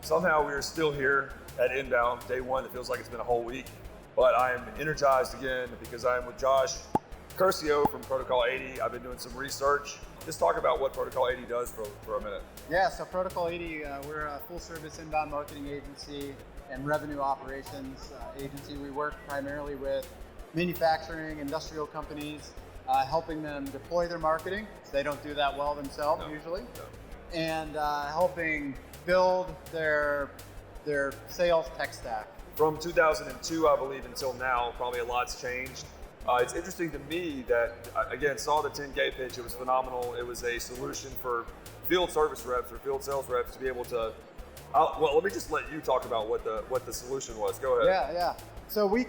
Somehow we are still here at Inbound, day one. It feels like it's been a whole week, but I am energized again because I am with Josh Curcio from Protocol 80. I've been doing some research. Just talk about what Protocol 80 does for a minute. Yeah, so Protocol 80, we're a full service inbound marketing agency and revenue operations agency. We work primarily with manufacturing, industrial companies, helping them deploy their marketing, so they don't do that well themselves usually, and helping build their sales tech stack. From 2002, I believe, until now, probably a lot's changed. It's interesting to me that, again, saw the 10K pitch. It was phenomenal. It was a solution for field service reps or field sales reps to be able to, well, let me just let you talk about what the solution was. Go ahead. Yeah. So we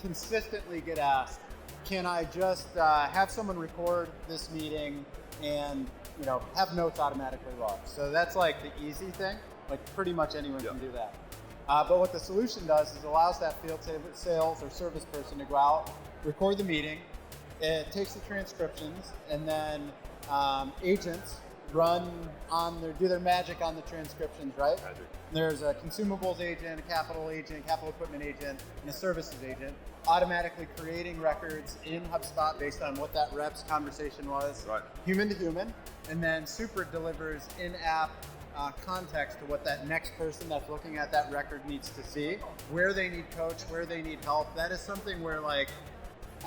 consistently get asked, can I just have someone record this meeting and have notes automatically logged? So that's like the easy thing. Like pretty much anyone can do that. But what the solution does is allows that field sales or service person to go out, record the meeting. It takes the transcriptions, and then agents do their magic on the transcriptions, right? Magic. There's a consumables agent, a capital equipment agent, and a services agent, automatically creating records in HubSpot based on what that rep's conversation was, human to human, and then Super delivers in-app context to what that next person that's looking at that record needs to see, where they need coach, where they need help. That is something where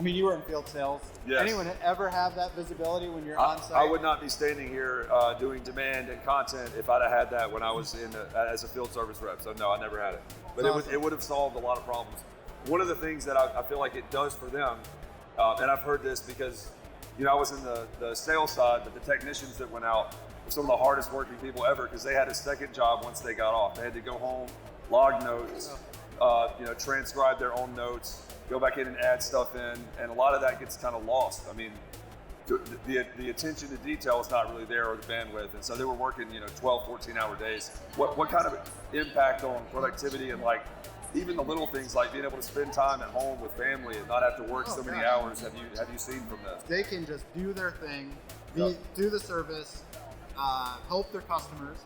you were in field sales. Yes. Anyone ever have that visibility when you're on site? I would not be standing here doing demand and content if I'd have had that when I was as a field service rep. So no, I never had it. But it would have solved a lot of problems. One of the things that I feel like it does for them, and I've heard this because I was in the sales side, but the technicians that went out were some of the hardest working people ever because they had a second job once they got off. They had to go home, log notes, transcribe their own notes, go back in and add stuff in, and a lot of that gets kind of lost. I mean, the attention to detail is not really there, or the bandwidth, and so they were working 12, 14-hour days. What kind of impact on productivity and even the little things like being able to spend time at home with family and not have to work so many hours have you seen from this? They can just do their thing, do the service, help their customers,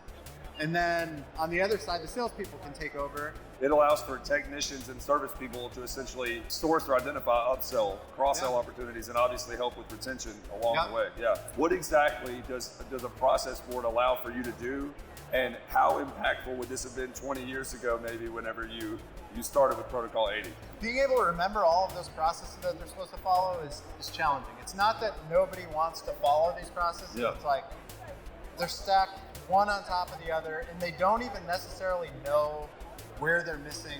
and then on the other side, the salespeople can take over. It allows for technicians and service people to essentially source or identify upsell, cross-sell opportunities, and obviously help with retention along the way. Yeah. What exactly does a process board allow for you to do, and how impactful would this have been 20 years ago, maybe, whenever you started with Protocol 80? Being able to remember all of those processes that they're supposed to follow is challenging. It's not that nobody wants to follow these processes. Yeah. It's like they're stacked one on top of the other, and they don't even necessarily know where they're missing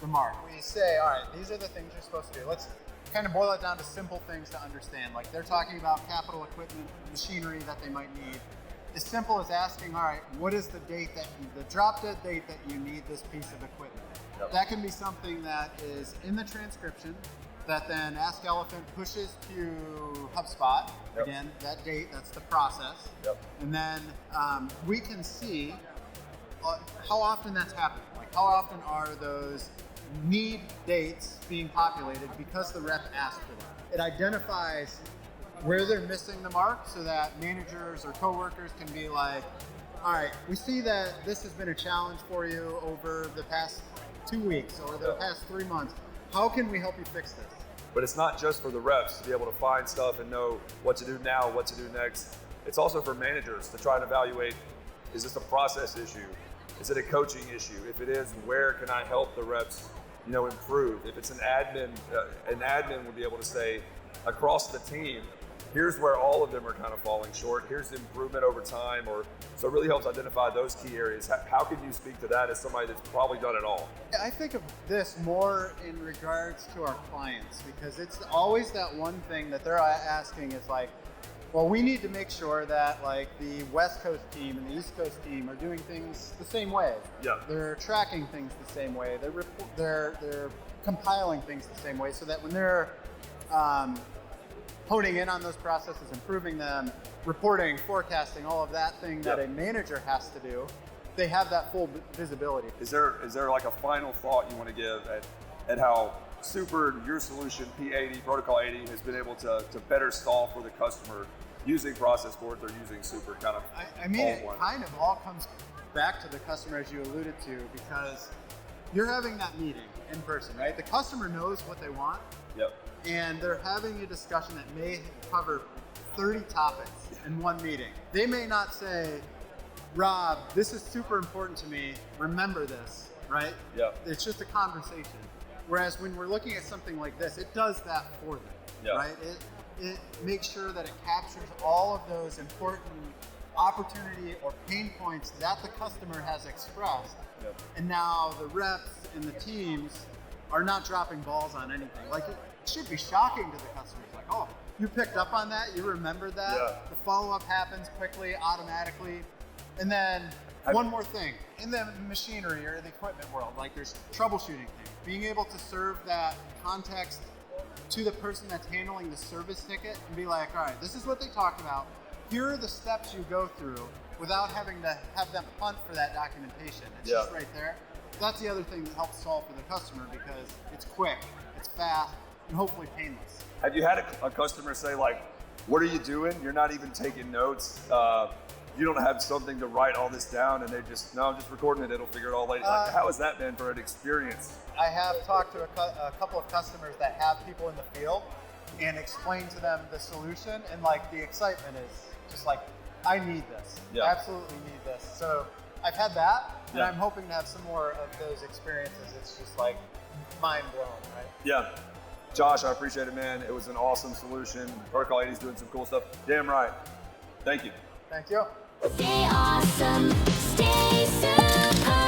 the mark. We say, all right, these are the things you're supposed to do. Let's kind of boil it down to simple things to understand. Like they're talking about capital equipment, machinery that they might need. As simple as asking, all right, what is the drop dead date that you need this piece of equipment? Yep. That can be something that is in the transcription that then Ask Elephant pushes to HubSpot. Yep. Again, that date, that's the process. Yep. And then we can see how often that's happening. Like how often are those need dates being populated because the rep asked for them. It identifies where they're missing the mark so that managers or coworkers can be like, all right, we see that this has been a challenge for you over the past 2 weeks or the past 3 months. How can we help you fix this? But it's not just for the reps to be able to find stuff and know what to do now, what to do next. It's also for managers to try and evaluate, is this a process issue? Is it a coaching issue? If it is, where can I help the reps, improve? If it's an admin would be able to say across the team, here's where all of them are kind of falling short. Here's the improvement over time, so it really helps identify those key areas. How can you speak to that as somebody that's probably done it all? I think of this more in regards to our clients, because it's always that one thing that they're asking is like, well, we need to make sure that the West Coast team and the East Coast team are doing things the same way. Yeah. They're tracking things the same way. They're compiling things the same way, so that when they're honing in on those processes, improving them, reporting, forecasting, all of that thing that a manager has to do, they have that full visibility. Is there like a final thought you want to give at how Super, your solution, P80, Protocol 80, has been able to better solve for the customer using process boards or using Super kind of? It kind of all comes back to the customer as you alluded to, because you're having that meeting in person, right? The customer knows what they want. Yep. And they're having a discussion that may cover 30 topics in one meeting. They may not say, Rob, this is super important to me, remember this, right? Yep. It's just a conversation. Whereas when we're looking at something like this, it does that for them, Yep. right? It makes sure that it captures all of those important opportunity or pain points that the customer has expressed. Yep. And now the reps and the teams are not dropping balls on anything. Like, it should be shocking to the customers. Like, oh, you picked up on that, you remembered that. Yeah. The follow-up happens quickly, automatically. And then one more thing, in the machinery or the equipment world, like there's troubleshooting things. Being able to serve that context to the person that's handling the service ticket and be like, all right, this is what they talked about. Here are the steps you go through without having to have them hunt for that documentation. It's just right there. That's the other thing that helps solve for the customer, because it's quick, it's fast, and hopefully painless. Have you had a customer say like, what are you doing? You're not even taking notes. You don't have something to write all this down, and they just, no, I'm just recording it. It'll figure it all later. Like, how has that been for an experience? I have talked to a couple of customers that have people in the field and explained to them the solution, and like the excitement is just like, I need this. Yeah. Absolutely need this. So I've had that, and Yeah. I'm hoping to have some more of those experiences. It's just like mind blown, right? Yeah. Josh, I appreciate it, man. It was an awesome solution. Protocol 80's doing some cool stuff. Damn right. Thank you. Thank you. Stay awesome, stay super.